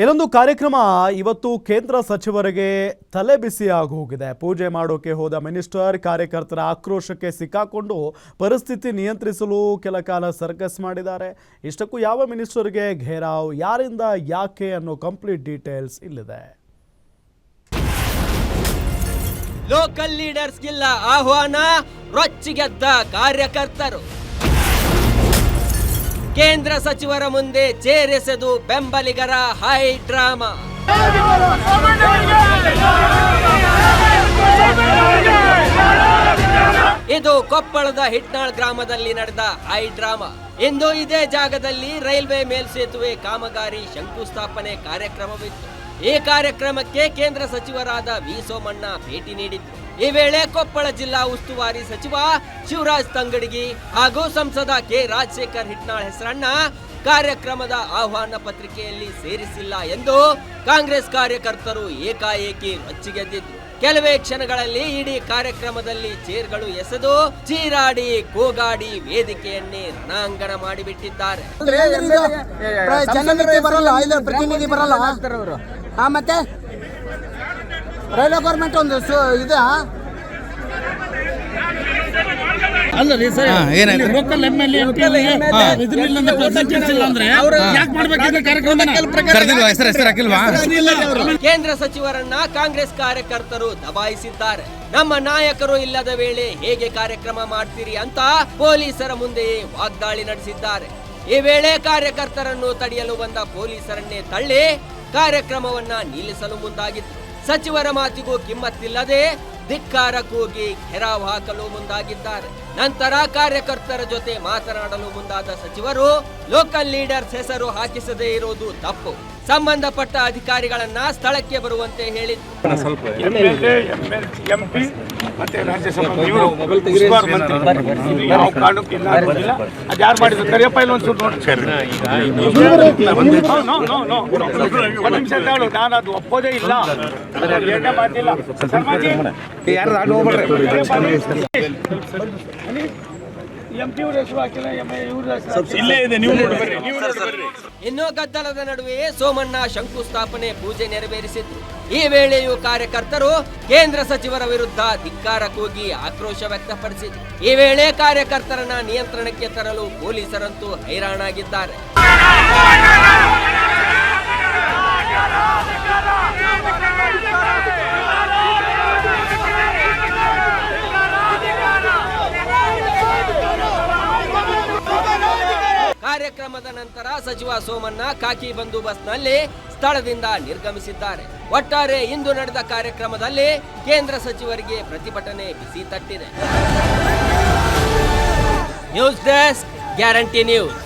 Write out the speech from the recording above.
ಇನ್ನೊಂದು ಕಾರ್ಯಕ್ರಮ ಇವತ್ತು ಕೇಂದ್ರ ಸಚಿವರಿಗೆ ತಲೆ ಬಿಸಿ ಆಗಿ ಹೋಗಿದೆ. ಪೂಜೆ ಮಾಡೋಕೆ ಹೋದ ಮಿನಿಸ್ಟರ್ ಕಾರ್ಯಕರ್ತರ ಆಕ್ರೋಶಕ್ಕೆ ಸಿಕ್ಕಾಕೊಂಡು ಪರಿಸ್ಥಿತಿ ನಿಯಂತ್ರಿಸಲು ಕೆಲ ಕಾಲ ಸರ್ಕಸ್ ಮಾಡಿದ್ದಾರೆ. ಇಷ್ಟಕ್ಕೂ ಯಾವ ಮಿನಿಸ್ಟರ್ಗೆ ಘೇರಾವ್, ಯಾರಿಂದ ಯಾಕೆ ಅನ್ನೋ ಕಂಪ್ಲೀಟ್ ಡೀಟೇಲ್ಸ್ ಇಲ್ಲಿದೆ. ಲೋಕಲ್ ಲೀಡರ್ಸ್ಗಿಲ್ಲ ಆಹ್ವಾನ, ರೊಚ್ಚಿಗೆದ್ದ ಕಾರ್ಯಕರ್ತರು. ಕೇಂದ್ರ ಸಚಿವರ ಮುಂದೆ ಚೇರೆಸೆದು ಬೆಂಬಲಿಗರ ಹೈ ಡ್ರಾಮಾ. ಇದು ಕೊಪ್ಪಳದ ಹಿಟ್ನಾಳ್ ಗ್ರಾಮದಲ್ಲಿ ನಡೆದ ಹೈ ಡ್ರಾಮಾ. ಇಂದು ಇದೇ ಜಾಗದಲ್ಲಿ ರೈಲ್ವೆ ಮೇಲ್ಸೇತುವೆ ಕಾಮಗಾರಿ ಶಂಕುಸ್ಥಾಪನೆ ಕಾರ್ಯಕ್ರಮವಿತ್ತು. ಈ ಕಾರ್ಯಕ್ರಮಕ್ಕೆ ಕೇಂದ್ರ ಸಚಿವರಾದ ವಿ ಸೋಮಣ್ಣ ಭೇಟಿ ನೀಡಿದ್ರು. ಈ ವೇಳೆ ಕೊಪ್ಪಳ ಜಿಲ್ಲಾ ಉಸ್ತುವಾರಿ ಸಚಿವ ಶಿವರಾಜ್ ತಂಗಡಗಿ ಹಾಗೂ ಸಂಸದ ಕೆ ರಾಜಶೇಖರ್ ಹಿಟ್ನಾಳ್ ಹೆಸರನ್ನ ಕಾರ್ಯಕ್ರಮದ ಆಹ್ವಾನ ಪತ್ರಿಕೆಯಲ್ಲಿ ಸೇರಿಸಿಲ್ಲ ಎಂದು ಕಾಂಗ್ರೆಸ್ ಕಾರ್ಯಕರ್ತರು ಏಕಾಏಕಿ ರೊಚ್ಚಿಗೆದ್ದಿದ್ರು. ಕೆಲವೇ ಕ್ಷಣಗಳಲ್ಲಿ ಇಡೀ ಕಾರ್ಯಕ್ರಮದಲ್ಲಿ ಚೇರ್ಗಳು ಎಸೆದು ಚೀರಾಡಿ ಕೂಗಾಡಿ ವೇದಿಕೆಯನ್ನೇ ರಣಾಂಗಣ ಮಾಡಿಬಿಟ್ಟಿದ್ದಾರೆ. ಮತ್ತೆ ರೈಲ್ವೆ ಗೌರ್ಮೆಂಟ್ ಒಂದು ಇದು ಅಲ್ಲರಿ ಸರ್, ಲೋಕಲ್ MLA MP ಕೇಂದ್ರ ಸಚಿವರನ್ನ ಕಾಂಗ್ರೆಸ್ ಕಾರ್ಯಕರ್ತರು ದಬಾಯಿಸಿದ್ದಾರೆ. ನಮ್ಮ ನಾಯಕರು ಇಲ್ಲದ ವೇಳೆ ಹೇಗೆ ಕಾರ್ಯಕ್ರಮ ಮಾಡ್ತೀರಿ ಅಂತ ಪೊಲೀಸರ ಮುಂದೆಯೇ ವಾಗ್ದಾಳಿ ನಡೆಸಿದ್ದಾರೆ. ಈ ವೇಳೆ ಕಾರ್ಯಕರ್ತರನ್ನು ತಡೆಯಲು ಬಂದ ಪೊಲೀಸರನ್ನೇ ತಳ್ಳಿ ಕಾರ್ಯಕ್ರಮವನ್ನ ನಿಲ್ಲಿಸಲು ಮುಂದಾಗಿತ್ತು. ಸಚಿವರ ಮಾತಿಗೂ ಕಿಮ್ಮತ್ತಿಲ್ಲದೆ ಧಿಕ್ಕಾರ ಕೂಗಿ ಘೆರಾವ್ ಹಾಕಲು ಮುಂದಾಗಿದ್ದಾರೆ. ನಂತರ ಕಾರ್ಯಕರ್ತರ ಜೊತೆ ಮಾತನಾಡಲು ಮುಂದಾದ ಸಚಿವರು ಲೋಕಲ್ ಲೀಡರ್ಸ್ ಹೆಸರು ಹಾಕಿಸದೇ ಇರುವುದು ತಪ್ಪು, ಸಂಬಂಧಪಟ್ಟ ಅಧಿಕಾರಿಗಳನ್ನ ಸ್ಥಳಕ್ಕೆ ಬರುವಂತೆ ಹೇಳಿದ್ರು. ಒಪ್ಪೋದೇ ಇಲ್ಲ. ಇನ್ನು ಗದ್ದಲದ ನಡುವೆಯೇ ಸೋಮಣ್ಣ ಶಂಕುಸ್ಥಾಪನೆ ಪೂಜೆ ನೆರವೇರಿಸಿದ್ರು. ಈ ವೇಳೆಯೂ ಕಾರ್ಯಕರ್ತರು ಕೇಂದ್ರ ಸಚಿವರ ವಿರುದ್ಧ ಧಿಕ್ಕಾರ ಕೂಗಿ ಆಕ್ರೋಶ ವ್ಯಕ್ತಪಡಿಸಿದ್ರು. ಈ ವೇಳೆ ಕಾರ್ಯಕರ್ತರನ್ನ ನಿಯಂತ್ರಣಕ್ಕೆ ತರಲು ಪೊಲೀಸರಂತೂ ಹೈರಾಣಾಗಿದ್ದಾರೆ. ಕಾರ್ಯಕ್ರಮದ ನಂತರ ಸಚಿವ ಸೋಮಣ್ಣ ಖಾಕಿ ಬಂದೋಬಸ್ತ್ನಲ್ಲಿ ಸ್ಥಳದಿಂದ ನಿರ್ಗಮಿಸಿದ್ದಾರೆ. ಒಟ್ಟಾರೆ ಇಂದು ನಡೆದ ಕಾರ್ಯಕ್ರಮದಲ್ಲಿ ಕೇಂದ್ರ ಸಚಿವರಿಗೆ ಪ್ರತಿಭಟನೆ ಬಿಸಿ ತಟ್ಟಿದೆ. News desk, guarantee news.